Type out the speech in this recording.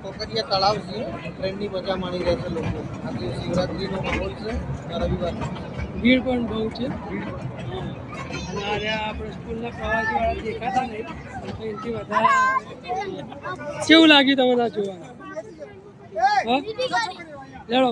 કોકરિયા તળાવ છે, ટ્રેનની મજા માણી રહ્યા છે લોકો. આજે શિવરાત્રીનો માહોલ છે, રવિવાર ભીડ પણ બહુ છે. અને આજે આપણે સ્કૂલના પ્રવાસીવાળા દેખાતા નહીં, એનાથી વધારે કેવું લાગ્યું તમને જોવાનું? હા લેડો